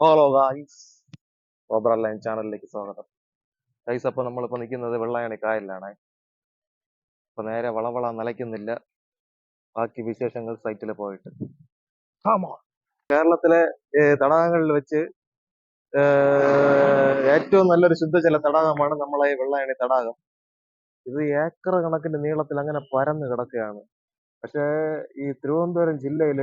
Hello guys, ഓബ്ര line ചാനലിലേക്ക് സ്വാഗതം. Guys, അപ്പൊ നമ്മളിപ്പോ നിൽക്കുന്നത് വെള്ളായണി കായലിലാണ്. അപ്പൊ നേരെ വളവള നിലയ്ക്കുന്നില്ല. ബാക്കി വിശേഷങ്ങൾ സൈറ്റിൽ പോയിട്ട്. കേരളത്തിലെ തടാകങ്ങളിൽ വെച്ച് ഏറ്റവും നല്ലൊരു ശുദ്ധജല തടാകമാണ് നമ്മളെ ഈ വെള്ളായണി തടാകം. ഇത് ഏക്കർ കണക്കിന് നീളത്തിൽ അങ്ങനെ പരന്ന് കിടക്കുകയാണ്. പക്ഷേ ഈ തിരുവനന്തപുരം ജില്ലയിൽ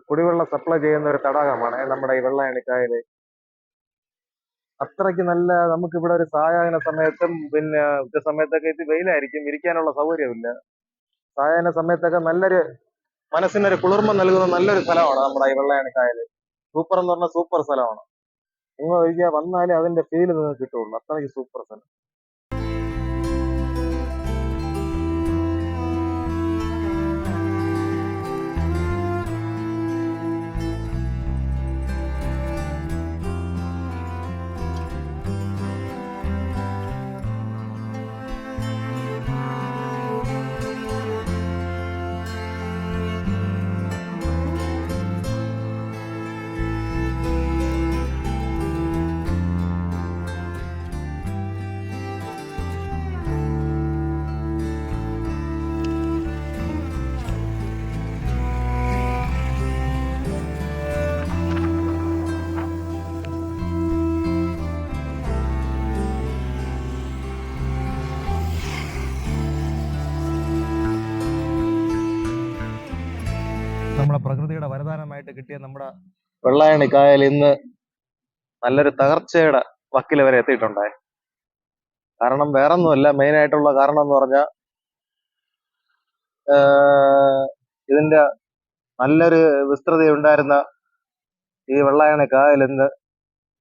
കുടിവെള്ളം സപ്ലൈ ചെയ്യുന്ന ഒരു തടാകമാണ് നമ്മുടെ ഈ വെള്ളായണി കായൽ. അത്രയ്ക്ക് നല്ല, നമുക്ക് ഇവിടെ ഒരു സായാഹ്ന സമയത്തും പിന്നെ ഉച്ച സമയത്തൊക്കെ ഇത് വെയിലായിരിക്കും, ഇരിക്കാനുള്ള സൗകര്യമില്ല. സായാഹ്ന സമയത്തൊക്കെ നല്ലൊരു മനസ്സിനൊരു കുളിർമ നൽകുന്ന നല്ലൊരു സ്ഥലമാണ് നമ്മുടെ ഈ വെള്ളായണി കായൽ. സൂപ്പർ എന്ന് പറഞ്ഞാൽ സൂപ്പർ സ്ഥലമാണ്. നിങ്ങൾ ഒരിക്കൽ വന്നാലേ അതിന്റെ ഫീല് നിങ്ങൾക്ക് കിട്ടുള്ളൂ. അത്രയ്ക്ക് സൂപ്പർ സ്ഥലം. നമ്മുടെ പ്രകൃതിയുടെ വരദാനമായിട്ട് കിട്ടിയ നമ്മുടെ വെള്ളായണി കായൽ ഇന്ന് നല്ലൊരു തകർച്ചയുടെ വക്കിൽ വരെ എത്തിയിട്ടുണ്ടായി. കാരണം വേറൊന്നുമല്ല, മെയിൻ ആയിട്ടുള്ള കാരണം എന്ന് പറഞ്ഞാൽ ഇതിന്റെ നല്ലൊരു വിസ്തൃതി ഉണ്ടായിരുന്ന ഈ വെള്ളായണി കായൽ ഇന്ന്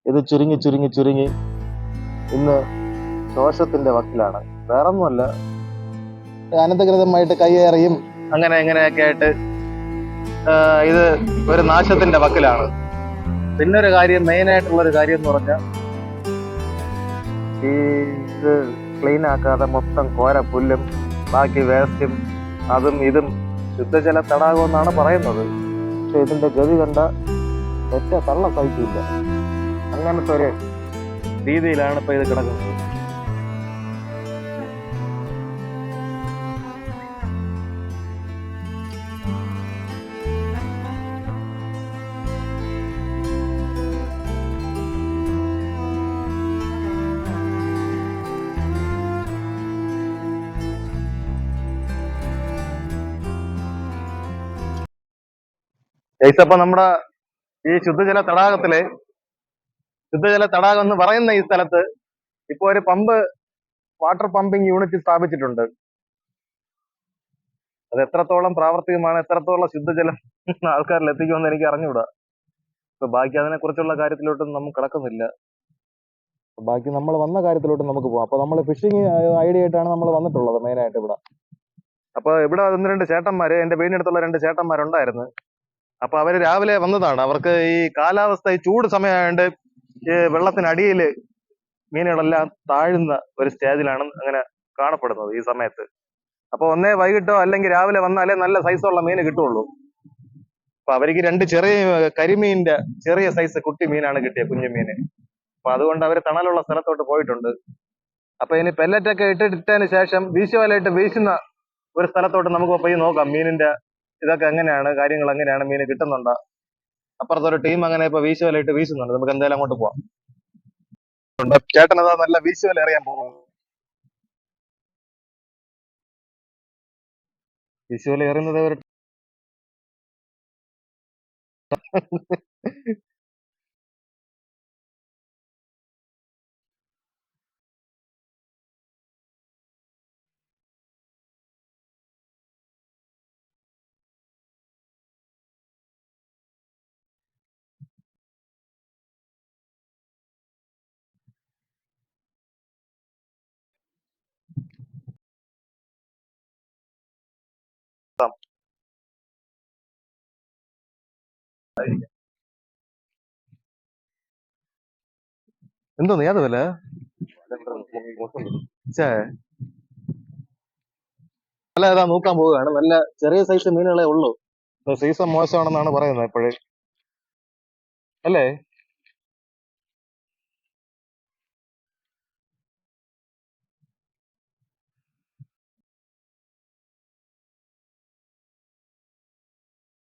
ഇത് ചുരുങ്ങി ചുരുങ്ങി ചുരുങ്ങി ഇന്ന് ദോഷത്തിന്റെ വക്കിലാണ്. വേറൊന്നുമല്ല, അനധികൃതമായിട്ട് കയ്യേറിയും അങ്ങനെ എങ്ങനെയൊക്കെ ആയിട്ട് ഇത് ഒരു നാശത്തിന്റെ വക്കിലാണ്. പിന്നെ ഒരു കാര്യം, മെയിൻ ആയിട്ടുള്ള ഒരു കാര്യം എന്ന് പറഞ്ഞാൽ ഈ ഇത് ക്ലീൻ ആക്കാതെ മൊത്തം കോര പുല്ലും ബാക്കി വേസ്റ്റും അതും ഇതും ശുദ്ധജല തടാകം എന്നാണ് പറയുന്നത്. പക്ഷെ ഇതിന്റെ ഗതി കണ്ട ഒറ്റ തള്ള സഹിക്കില്ല. അങ്ങനത്തെ ഒരു രീതിയിലാണ് ഇപ്പൊ ഇത് കിടക്കുന്നത്. അപ്പൊ നമ്മുടെ ഈ ശുദ്ധജല തടാകം എന്ന് പറയുന്ന ഈ സ്ഥലത്ത് ഇപ്പൊ ഒരു വാട്ടർ പമ്പിങ് യൂണിറ്റ് സ്ഥാപിച്ചിട്ടുണ്ട്. അത് എത്രത്തോളം പ്രാവർത്തികമാണ്, എത്രത്തോളം ശുദ്ധജലം ആൾക്കാരിൽ എത്തിക്കുമെന്ന് എനിക്ക് അറിഞ്ഞുകൂടാ. അപ്പൊ ബാക്കി അതിനെ കുറിച്ചുള്ള കാര്യത്തിലോട്ടൊന്നും നമുക്ക് കിടക്കുന്നില്ല. ബാക്കി നമ്മൾ വന്ന കാര്യത്തിലോട്ട് നമുക്ക് പോകാം. അപ്പൊ നമ്മൾ ഫിഷിങ് ഐഡിയ ആയിട്ടാണ് നമ്മൾ വന്നിട്ടുള്ളത് മെയിനായിട്ട് ഇവിടെ. അപ്പൊ ഇവിടെ 1-2 ചേട്ടന്മാര്, എന്റെ വീടിനടുത്തുള്ള 2 ചേട്ടന്മാരുണ്ടായിരുന്നു. അപ്പൊ അവര് രാവിലെ വന്നതാണ്. അവർക്ക് ഈ കാലാവസ്ഥ, ഈ ചൂട് സമയമായതുകൊണ്ട് ഈ വെള്ളത്തിനടിയിൽ മീനുകളെല്ലാം താഴുന്ന ഒരു സ്റ്റേജിലാണ് അങ്ങനെ കാണപ്പെടുന്നത് ഈ സമയത്ത്. അപ്പൊ ഒന്നേ വൈകിട്ടോ അല്ലെങ്കിൽ രാവിലെ വന്നാലേ നല്ല സൈസുള്ള മീന് കിട്ടുള്ളൂ. അപ്പൊ അവർക്ക് 2 ചെറിയ കരിമീനിന്റെ ചെറിയ സൈസ് കുട്ടി മീനാണ് കിട്ടിയത്, കുഞ്ഞു മീന്. അപ്പൊ അതുകൊണ്ട് അവര് തണലുള്ള സ്ഥലത്തോട്ട് പോയിട്ടുണ്ട്. അപ്പൊ ഇനി പെല്ലറ്റൊക്കെ ഇട്ടതിന് ശേഷം വീശുവലയിട്ട് വീശുന്ന ഒരു സ്ഥലത്തോട്ട് നമുക്ക് പോയി നോക്കാം. മീനിന്റെ ഇതൊക്കെ എങ്ങനെയാണ്, കാര്യങ്ങൾ എങ്ങനെയാണ്, മീന് കിട്ടുന്നുണ്ടോ. അപ്പുറത്തൊരു ടീം അങ്ങനെ ഇപ്പൊ വീശുവലയിട്ട് വീശുന്നുണ്ട്. നമുക്ക് എന്തായാലും അങ്ങോട്ട് പോവാം. ചേട്ടൻ അതാ നല്ല വീശുവല അറിയാൻ പോകും. വീശുവല എറിയുന്നത് ഒരു എന്തോ നീ അത് വില അല്ല, ഏതാ നോക്കാൻ പോവുകയാണ്. നല്ല ചെറിയ സൈസ് മീനുകളെ ഉള്ളൂ. സീസൺ മോശമാണെന്നാണ് പറയുന്നത് ഇപ്പോഴേ. അല്ലേ?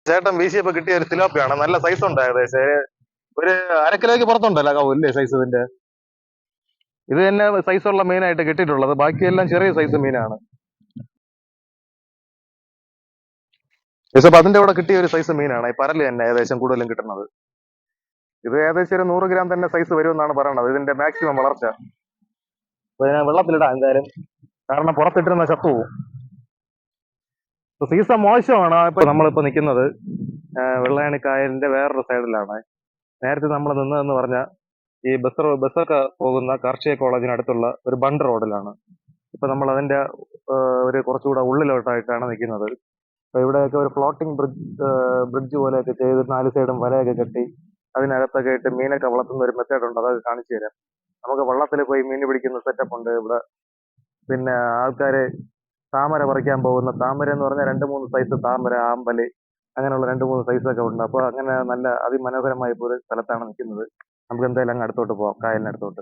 ചേട്ടൻ വീശിയപ്പോ കിട്ടിയ ഒരു തിലോപ്പിയാണ്. നല്ല സൈസ് ഉണ്ട്, ഏകദേശം ഒരു അരക്കിലോയ്ക്ക് പുറത്തുണ്ടല്ലോ കവു ഇല്ലേ സൈസ് ഇതിന്റെ. ഇത് തന്നെ സൈസുള്ള മീനായിട്ട് കിട്ടിയിട്ടുള്ളത്, ബാക്കിയെല്ലാം ചെറിയ സൈസ് മീനാണ്. അപ്പൊ അതിന്റെ കൂടെ കിട്ടിയ ഒരു സൈസ് മീനാണ് ഈ പരല് തന്നെ ഏകദേശം കൂടുതലും കിട്ടുന്നത്. ഇത് ഏകദേശം ഒരു 100 ഗ്രാം തന്നെ സൈസ് വരുമെന്നാണ് പറയുന്നത്, ഇതിന്റെ മാക്സിമം വളർച്ച. അപ്പൊ ഞാൻ വെള്ളത്തിലിടാം എന്തായാലും, കാരണം പുറത്തിട്ടിരുന്ന ചത്തുപോകും. സീസൺ മോശമാണ്. ഇപ്പൊ നമ്മളിപ്പോ നിൽക്കുന്നത് വെള്ളായണി കായലിന്റെ വേറൊരു സൈഡിലാണ്. നേരത്തെ നമ്മൾ നിന്നതെന്ന് പറഞ്ഞാൽ ഈ ബസ്സൊക്കെ പോകുന്ന കാർഷിക കോളേജിനടുത്തുള്ള ഒരു ബണ്ട് റോഡിലാണ്. ഇപ്പൊ നമ്മൾ അതിന്റെ ഒരു കുറച്ചുകൂടെ ഉള്ളിലോട്ടായിട്ടാണ് നിൽക്കുന്നത്. അപ്പൊ ഇവിടെയൊക്കെ ഒരു ഫ്ലോട്ടിംഗ് ബ്രിഡ്ജ് പോലെയൊക്കെ ചെയ്ത് 4 സൈഡും വലയൊക്കെ കെട്ടി അതിനകത്തൊക്കെ ഇട്ട് മീനൊക്കെ വളർത്തുന്ന ഒരു മെത്തേഡ് ഉണ്ട്, അതൊക്കെ കാണിച്ചു തരാം. നമുക്ക് വള്ളത്തിൽ പോയി മീൻ പിടിക്കുന്ന സെറ്റപ്പ് ഉണ്ട് ഇവിടെ. പിന്നെ ആൾക്കാര് താമര പറിക്കാൻ പോകുന്ന, താമര എന്ന് പറഞ്ഞാൽ 2-3 സൈസ് താമര, ആമ്പല്, അങ്ങനെയുള്ള 2-3 സൈസൊക്കെ ഉണ്ട്. അപ്പൊ അങ്ങനെ നല്ല അതിമനോഹരമായ ഒരു സ്ഥലത്താണ് നിൽക്കുന്നത്. നമുക്ക് എന്തായാലും അങ്ങ് അടുത്തോട്ട് പോവാം, കായലിനടുത്തോട്ട്.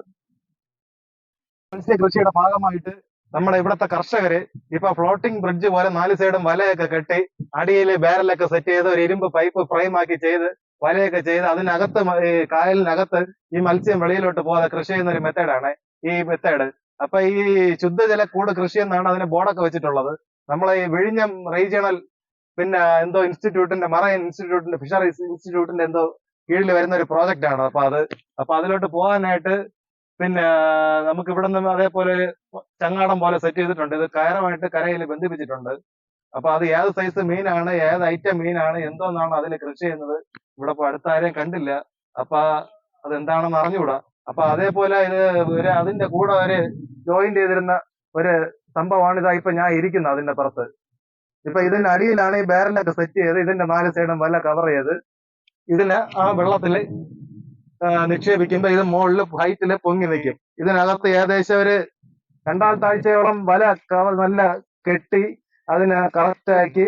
മത്സ്യകൃഷിയുടെ ഭാഗമായിട്ട് നമ്മുടെ ഇവിടുത്തെ കർഷകര് ഇപ്പൊ ഫ്ലോട്ടിംഗ് ബ്രിഡ്ജ് പോലെ 4 സൈഡും വലയൊക്കെ കെട്ടി അടിയിൽ ബാരലൊക്കെ സെറ്റ് ചെയ്ത് ഒരു ഇരുമ്പ് പൈപ്പ് ഫ്രെയിം ആക്കി ചെയ്ത് വലയൊക്കെ ചെയ്ത് അതിനകത്ത് ഈ കായലിനകത്ത് ഈ മത്സ്യം വെളിയിലോട്ട് പോകാതെ കൃഷി ചെയ്യുന്ന ഒരു മെത്തേഡാണ് ഈ മെത്തേഡ്. അപ്പൊ ഈ ശുദ്ധജല കൂട് കൃഷി എന്നാണ് അതിന് ബോർഡൊക്കെ വെച്ചിട്ടുള്ളത്. നമ്മളെ ഈ വിഴിഞ്ഞം റീജിയണൽ പിന്നെ എന്തോ ഇൻസ്റ്റിറ്റ്യൂട്ടിന്റെ, മറൈൻ ഇൻസ്റ്റിറ്റ്യൂട്ടിന്റെ, ഫിഷറീസ് ഇൻസ്റ്റിറ്റ്യൂട്ടിന്റെ എന്തോ കീഴിൽ വരുന്ന ഒരു പ്രോജക്റ്റ് ആണ്. അപ്പൊ അതിലോട്ട് പോകാനായിട്ട് പിന്നെ നമുക്ക് ഇവിടെ നിന്ന് അതേപോലെ ചങ്ങാടം പോലെ സെറ്റ് ചെയ്തിട്ടുണ്ട്. ഇത് കയറുമായിട്ട് കരയിൽ ബന്ധിപ്പിച്ചിട്ടുണ്ട്. അപ്പൊ അത് ഏത് സൈസ് മീനാണ്, ഏത് ഐറ്റം മീനാണ്, എന്തോന്നാണ് അതിൽ കൃഷി ചെയ്യുന്നത് ഇവിടെ ഇപ്പൊ അടുത്ത ആരെയും കണ്ടില്ല. അപ്പൊ അതെന്താണെന്ന് അറിഞ്ഞുകൂടാ. അപ്പൊ അതേപോലെ ഇത് അതിന്റെ കൂടെ ഒരു ജോയിന്റ് ചെയ്തിരുന്ന ഒരു സംഭവമാണ് ഇതാ ഇപ്പൊ ഞാൻ ഇരിക്കുന്നത് അതിന്റെ പുറത്ത്. ഇപ്പൊ ഇതിന്റെ അടിയിലാണ് ഈ ബാരലൊക്കെ സെറ്റ് ചെയ്ത് ഇതിന്റെ 4 സൈഡും വല കവർ ചെയ്ത് ഇതിന് ആ വെള്ളത്തില് നിക്ഷേപിക്കുമ്പോ ഇത് മുകളിൽ ഹൈറ്റില് പൊങ്ങി നിൽക്കും. ഇതിനകത്ത് ഏകദേശം ഒരു 2 ആഴ്ചയോളം വല നല്ല കെട്ടി അതിനെ കറക്റ്റ് ആക്കി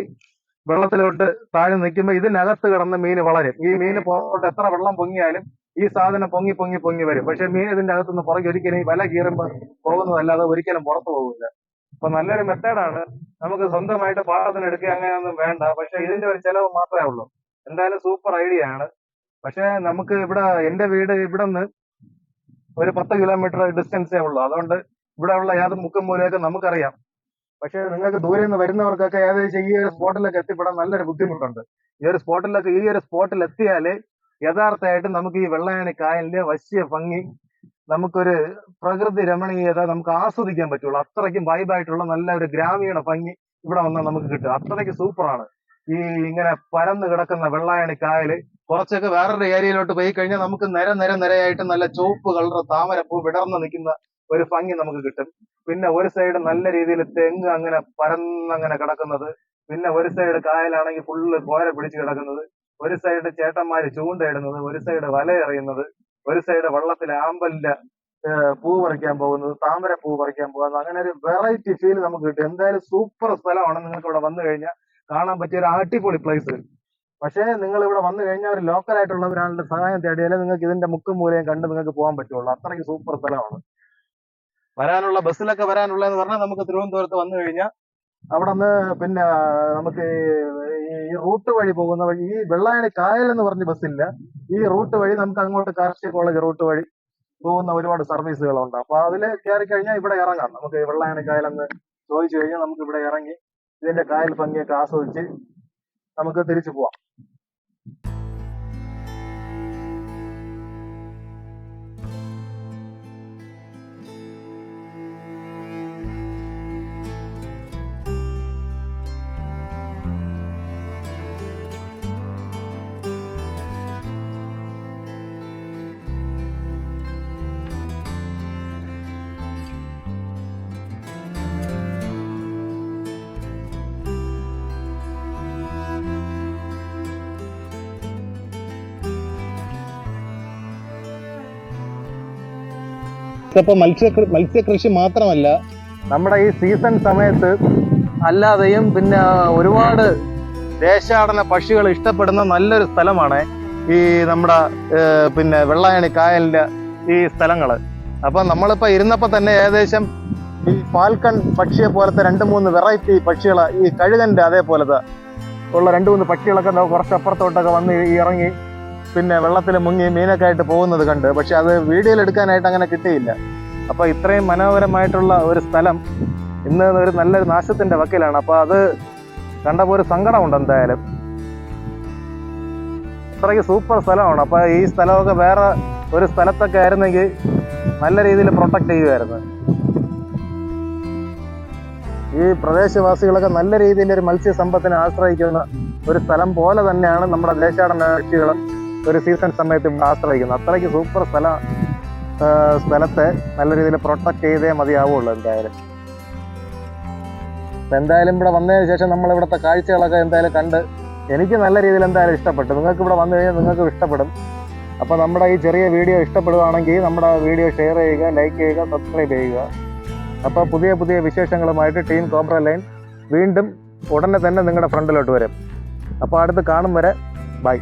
വെള്ളത്തിലോട്ട് താഴെ നിൽക്കുമ്പോൾ ഇതിനകത്ത് കിടന്ന് മീൻ വളരും. ഈ മീന് പുറത്തോട്ട് എത്ര വെള്ളം പൊങ്ങിയാലും ഈ സാധനം പൊങ്ങി പൊങ്ങി പൊങ്ങി വരും. പക്ഷെ മീൻ ഇതിന്റെ അകത്തുനിന്ന് പുറകെ ഒരിക്കലും ഈ വല കീറുമ്പോൾ പോകുന്നതല്ലാതെ ഒരിക്കലും പുറത്തു പോകില്ല. അപ്പൊ നല്ലൊരു മെത്തേഡാണ്. നമുക്ക് സ്വന്തമായിട്ട് പാട്ടത്തിന് എടുക്കുക അങ്ങനെയൊന്നും വേണ്ട. പക്ഷെ ഇതിന്റെ ഒരു ചെലവ് മാത്രമേ ഉള്ളൂ. എന്തായാലും സൂപ്പർ ഐഡിയ ആണ്. പക്ഷെ നമുക്ക് ഇവിടെ, എന്റെ വീട് ഇവിടെ നിന്ന് ഒരു 10 കിലോമീറ്റർ ഡിസ്റ്റൻസേ ഉള്ളൂ. അതുകൊണ്ട് ഇവിടെ ഉള്ള ഏത് മുക്കും മൂലയൊക്കെ നമുക്കറിയാം. പക്ഷെ നിങ്ങൾക്ക് ദൂരെ നിന്ന് വരുന്നവർക്കൊക്കെ ഏകദേശം ഈ ഒരു സ്പോട്ടിലൊക്കെ എത്തിപ്പെടാൻ നല്ലൊരു ബുദ്ധിമുട്ടുണ്ട്. ഈ ഒരു സ്പോട്ടിൽ എത്തിയാല് യഥാർത്ഥമായിട്ട് നമുക്ക് ഈ വെള്ളായണി കായലിന്റെ വശ്യ ഭംഗി, നമുക്കൊരു പ്രകൃതി രമണീയത നമുക്ക് ആസ്വദിക്കാൻ പറ്റുള്ളൂ. അത്രയ്ക്കും വൈബായിട്ടുള്ള നല്ല ഒരു ഗ്രാമീണ ഭംഗി ഇവിടെ വന്നാൽ നമുക്ക് കിട്ടും. അത്രയ്ക്ക് സൂപ്പറാണ് ഈ ഇങ്ങനെ പരന്ന് കിടക്കുന്ന വെള്ളായണി കായല്. കുറച്ചൊക്കെ വേറൊരു ഏരിയയിലോട്ട് പോയി കഴിഞ്ഞാൽ നമുക്ക് നിരയായിട്ട് നല്ല ചുവപ്പ് കളർ താമരപ്പൂ വിടർന്ന് നിൽക്കുന്ന ഒരു ഭംഗി നമുക്ക് കിട്ടും. പിന്നെ ഒരു സൈഡ് നല്ല രീതിയിൽ തെങ്ങ് അങ്ങനെ പരന്നങ്ങനെ കിടക്കുന്നത്, പിന്നെ ഒരു സൈഡ് കായലാണെങ്കിൽ ഫുള്ള് കോര പിടിച്ച് കിടക്കുന്നത്, ഒരു സൈഡ് ചേട്ടന്മാര് ചൂണ്ടയിടുന്നത്, ഒരു സൈഡ് വല എറിയുന്നത്, ഒരു സൈഡ് വെള്ളത്തിൽ ആമ്പലിന്റെ പൂ പറിക്കാൻ പോകുന്നത്, താമര പൂ പറിക്കാൻ പോകുന്നത്, അങ്ങനെ ഒരു വെറൈറ്റി ഫീൽ നമുക്ക് കിട്ടും. എന്തായാലും സൂപ്പർ സ്ഥലമാണ്. നിങ്ങൾക്ക് ഇവിടെ വന്നു കഴിഞ്ഞാൽ കാണാൻ പറ്റിയ ഒരു അടിപൊളി പ്ലേസ്. പക്ഷേ നിങ്ങൾ ഇവിടെ വന്നു കഴിഞ്ഞാൽ ഒരു ലോക്കൽ ആയിട്ടുള്ള ഒരാളുടെ സഹായം തേടിയാലേ നിങ്ങൾക്ക് ഇതിന്റെ മുക്കും മൂലയും കണ്ട് നിങ്ങൾക്ക് പോകാൻ പറ്റുള്ളൂ. അത്രയ്ക്ക് സൂപ്പർ സ്ഥലമാണ്. ബസ്സിലൊക്കെ വരാനുള്ളതെന്ന് പറഞ്ഞാൽ നമുക്ക് തിരുവനന്തപുരത്ത് വന്നു കഴിഞ്ഞാൽ അവിടെ നിന്ന് പിന്നെ നമുക്ക് ഈ റൂട്ട് വഴി പോകുന്ന വഴി, ഈ വെള്ളായണി കായൽ എന്ന് പറഞ്ഞ ബസ്സില്ല, ഈ റൂട്ട് വഴി നമുക്ക് അങ്ങോട്ട് കാർഷിക കോളേജ് റൂട്ട് വഴി പോകുന്ന ഒരുപാട് സർവീസുകളുണ്ട്. അപ്പൊ അതിൽ കയറി കഴിഞ്ഞാൽ ഇവിടെ ഇറങ്ങാം. നമുക്ക് വെള്ളായണി കായലെന്ന് ചോദിച്ചു കഴിഞ്ഞാൽ നമുക്ക് ഇവിടെ ഇറങ്ങി ഇതിന്റെ കായൽ ഭംഗിയൊക്കെ ആസ്വദിച്ച് നമുക്ക് തിരിച്ചു പോവാം. ഇപ്പൊ മത്സ്യകൃഷി മാത്രമല്ല, നമ്മുടെ ഈ സീസൺ സമയത്ത് അല്ലാതെയും പിന്നെ ഒരുപാട് ദേശാടന പക്ഷികൾ ഇഷ്ടപ്പെടുന്ന നല്ലൊരു സ്ഥലമാണ് ഈ നമ്മുടെ പിന്നെ വെള്ളായണി കായലിൻ്റെ ഈ സ്ഥലങ്ങൾ. അപ്പം നമ്മളിപ്പോൾ ഇരുന്നപ്പോൾ തന്നെ ഏകദേശം ഈ ഫാൽക്കൺ പക്ഷിയെ പോലത്തെ 2-3 വെറൈറ്റി പക്ഷികൾ, ഈ കഴുകൻ്റെ അതേപോലത്തെ ഉള്ള 2-3 പക്ഷികളൊക്കെ കുറച്ച് അപ്പുറത്തോട്ടൊക്കെ വന്ന് ഇറങ്ങി പിന്നെ വെള്ളത്തിൽ മുങ്ങി മീനൊക്കെ ആയിട്ട് പോകുന്നത് കണ്ട്. പക്ഷെ അത് വീഡിയോയിൽ എടുക്കാനായിട്ട് അങ്ങനെ കിട്ടിയില്ല. അപ്പോൾ ഇത്രയും മനോഹരമായിട്ടുള്ള ഒരു സ്ഥലം ഇന്ന് ഒരു നല്ലൊരു നാശത്തിൻ്റെ വക്കിലാണ്. അപ്പോൾ അത് കണ്ടപ്പോൾ ഒരു സങ്കടമുണ്ട്. എന്തായാലും അത്രയ്ക്ക് സൂപ്പർ സ്ഥലമാണ്. അപ്പോൾ ഈ സ്ഥലമൊക്കെ വേറെ ഒരു സ്ഥലത്തൊക്കെ ആയിരുന്നെങ്കിൽ നല്ല രീതിയിൽ പ്രൊട്ടക്റ്റ് ചെയ്യുമായിരുന്നു. ഈ പ്രദേശവാസികളൊക്കെ നല്ല രീതിയിൽ ഒരു മത്സ്യസമ്പത്തിനെ ആശ്രയിക്കുന്ന ഒരു സ്ഥലം പോലെ തന്നെയാണ് നമ്മുടെ ദേശാടന പക്ഷികളും ഒരു സീസൺ സമയത്ത് ഇവിടെ ആശ്രയിക്കുന്നത്. അത്രയ്ക്ക് സൂപ്പർ സ്ഥലത്തെ നല്ല രീതിയിൽ പ്രൊട്ടക്ട് ചെയ്തേ മതിയാവുള്ളൂ. എന്തായാലും ഇവിടെ വന്നതിന് ശേഷം നമ്മൾ ഇവിടുത്തെ കാഴ്ചകളൊക്കെ എന്തായാലും കണ്ട് എനിക്ക് നല്ല രീതിയിൽ എന്തായാലും ഇഷ്ടപ്പെട്ടു. നിങ്ങൾക്ക് ഇവിടെ വന്നു കഴിഞ്ഞാൽ നിങ്ങൾക്ക് ഇഷ്ടപ്പെടും. അപ്പോൾ നമ്മുടെ ഈ ചെറിയ വീഡിയോ ഇഷ്ടപ്പെടുകയാണെങ്കിൽ നമ്മുടെ വീഡിയോ ഷെയർ ചെയ്യുക, ലൈക്ക് ചെയ്യുക, സബ്സ്ക്രൈബ് ചെയ്യുക. അപ്പോൾ പുതിയ പുതിയ വിശേഷങ്ങളുമായിട്ട് ടീം കോബ്ര ലൈൻ വീണ്ടും ഉടനെ തന്നെ നിങ്ങളുടെ ഫ്രണ്ടിലോട്ട് വരും. അപ്പോൾ അടുത്ത് കാണും വരെ ബൈ.